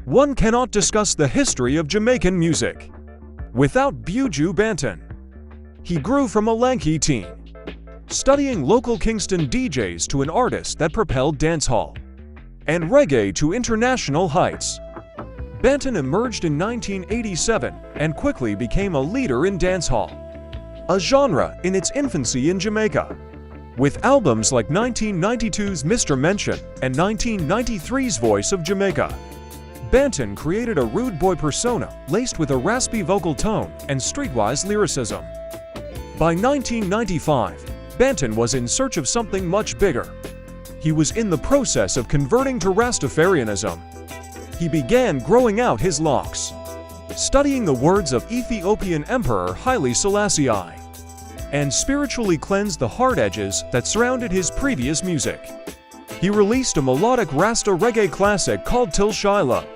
One cannot discuss the history of Jamaican music without Buju Banton. He grew from a lanky teen, studying local Kingston DJs to an artist that propelled dancehall and reggae to international heights. Banton emerged in 1987 and quickly became a leader in dancehall, a genre in its infancy in Jamaica. With albums like 1992's Mr. Mention and 1993's Voice of Jamaica, Banton created a rude boy persona laced with a raspy vocal tone and streetwise lyricism. By 1995, Banton was in search of something much bigger. He was in the process of converting to Rastafarianism. He began growing out his locks, studying the words of Ethiopian Emperor Haile Selassie, and spiritually cleansed the hard edges that surrounded his previous music. He released a melodic Rasta reggae classic called Till Shiloh,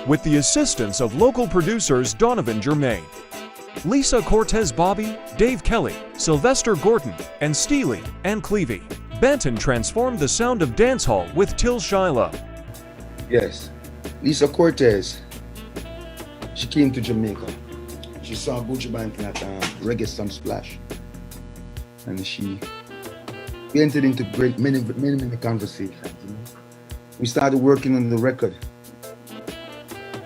with the assistance of local producers Donovan Germain, Lisa Cortez Bobby, Dave Kelly, Sylvester Gorton, and Steely and Clevie. Banton transformed the sound of dancehall with Till Shiloh. Yes, Lisa Cortez, she came to Jamaica. She saw Buju Banton at Reggae Some Splash. And we entered into many conversations. You know? We started working on the record.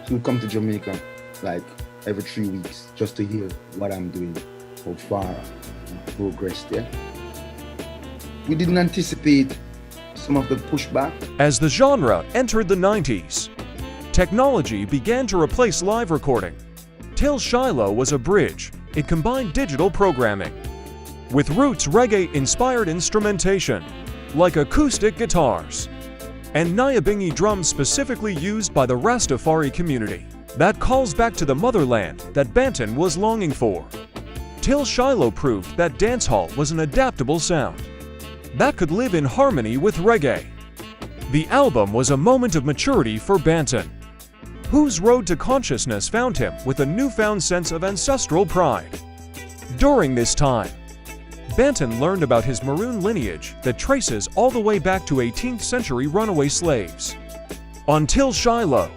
She would come to Jamaica like every 3 weeks just to hear what I'm doing, how far I progressed. Yeah? We didn't anticipate some of the pushback. As the genre entered the 90s, technology began to replace live recording. Till Shiloh was a bridge. It combined digital programming with roots reggae-inspired instrumentation, like acoustic guitars and Nyabingi drums specifically used by the Rastafari community. That calls back to the motherland that Banton was longing for. Till Shiloh proved that dancehall was an adaptable sound that could live in harmony with reggae. The album was a moment of maturity for Banton, whose road to consciousness found him with a newfound sense of ancestral pride. During this time, Banton learned about his maroon lineage that traces all the way back to 18th century runaway slaves. On Till Shiloh,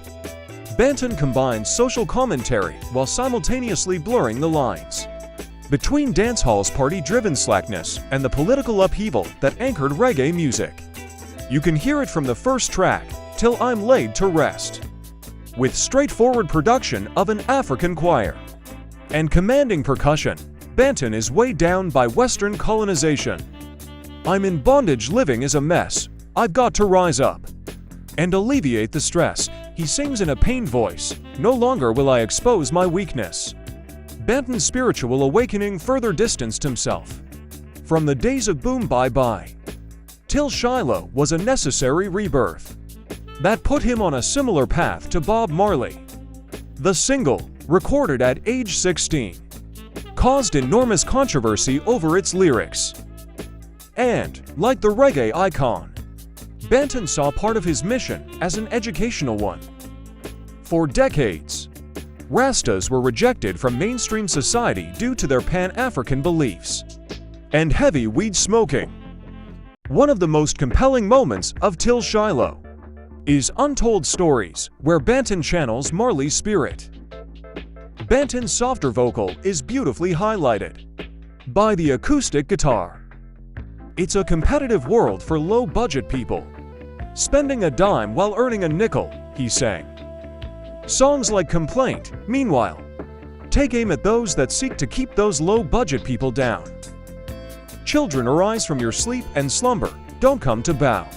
Banton combined social commentary while simultaneously blurring the lines between dancehall's party-driven slackness and the political upheaval that anchored reggae music. You can hear it from the first track, Till I'm Laid to Rest, with straightforward production of an African choir and commanding percussion. Banton is weighed down by Western colonization. I'm in bondage, living is a mess. I've got to rise up and alleviate the stress. He sings in a pained voice. No longer will I expose my weakness. Banton's spiritual awakening further distanced himself from the days of boom bye-bye. Till Shiloh was a necessary rebirth that put him on a similar path to Bob Marley. The single, recorded at age 16, caused enormous controversy over its lyrics. And, like the reggae icon, Banton saw part of his mission as an educational one. For decades, Rastas were rejected from mainstream society due to their Pan-African beliefs and heavy weed smoking. One of the most compelling moments of Till Shiloh is Untold Stories, where Banton channels Marley's spirit. Banton's softer vocal is beautifully highlighted by the acoustic guitar. It's a competitive world for low-budget people, spending a dime while earning a nickel, he sang. Songs like Complaint, meanwhile, take aim at those that seek to keep those low-budget people down. Children, arise from your sleep and slumber, don't come to bow.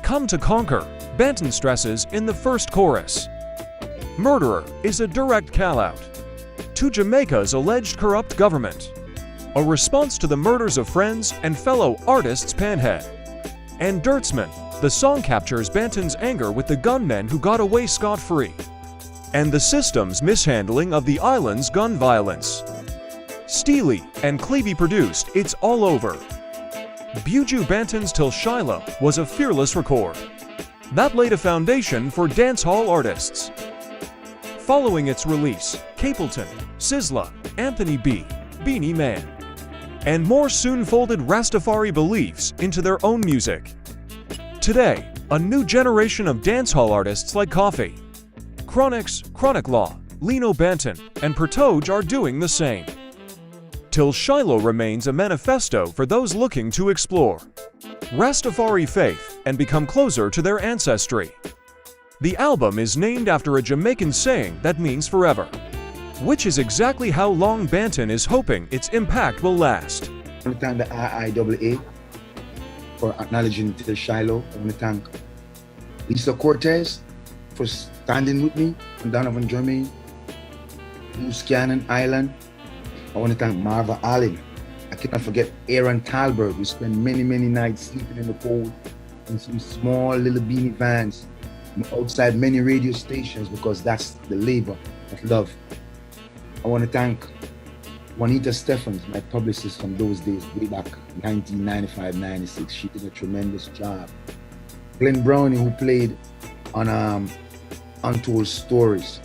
Come to conquer, Banton stresses in the first chorus. Murderer is a direct call-out to Jamaica's alleged corrupt government, a response to the murders of friends and fellow artists Panhead and Dirtsman. The song captures Banton's anger with the gunmen who got away scot-free and the system's mishandling of the island's gun violence. Steely and Clevie produced It's All Over. Buju Banton's Till Shiloh was a fearless record that laid a foundation for dancehall artists. Following its release, Capleton, Sizzla, Anthony B, Beanie Man, and more soon folded Rastafari beliefs into their own music. Today, a new generation of dancehall artists like Coffee, Chronix, Chronic Law, Lino Banton, and Pertoj are doing the same. Till Shiloh remains a manifesto for those looking to explore Rastafari faith and become closer to their ancestry. The album is named after a Jamaican saying that means forever, which is exactly how long Banton is hoping its impact will last. I want to thank the IIAA for acknowledging Till Shiloh. I want to thank Lisa Cortez for standing with me from Donovan, Germany, Bruce Cannon Island. I want to thank Marva Allen. I cannot forget Aaron Talbert, who spent many, many nights sleeping in the cold in some small little beanie vans outside many radio stations, because that's the labor of love. I want to thank Juanita Stephens, my publicist from those days, way back 1995-96. She did a tremendous job. Glenn Brownie, who played on Untold Stories.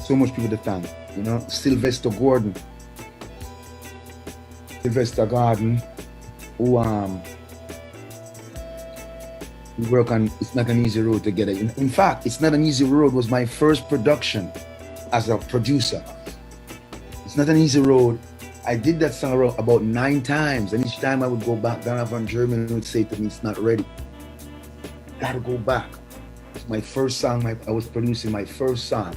So much people to thank, you know. Sylvester Gordon, who we work on It's Not an Easy Road together. In fact, It's Not an Easy Road was my first production as a producer. It's Not an Easy Road. I did that song about 9 times, and each time I would go back, Donovan German would say to me, "It's not ready. Gotta go back." It's my first song. I was producing my first song.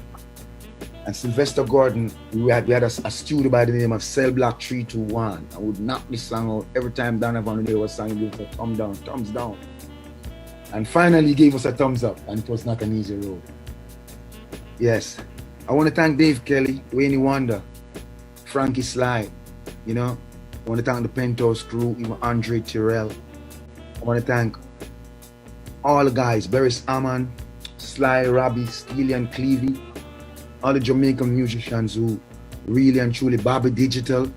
And Sylvester Gordon, we had a studio by the name of Cell Block 321. I would knock this song out every time Donovan would hear a song, he would give us a thumbs down. And finally he gave us a thumbs up, and it was Not an Easy Road. Yes. I want to thank Dave Kelly, Wayne Wonder, Frankie Sly, you know. I want to thank the Penthouse crew, even Andre Tyrell. I want to thank all the guys, Beres Aman, Sly, Robbie, Steely and Clevey, all the Jamaican musicians who really and truly, Bobby Digital,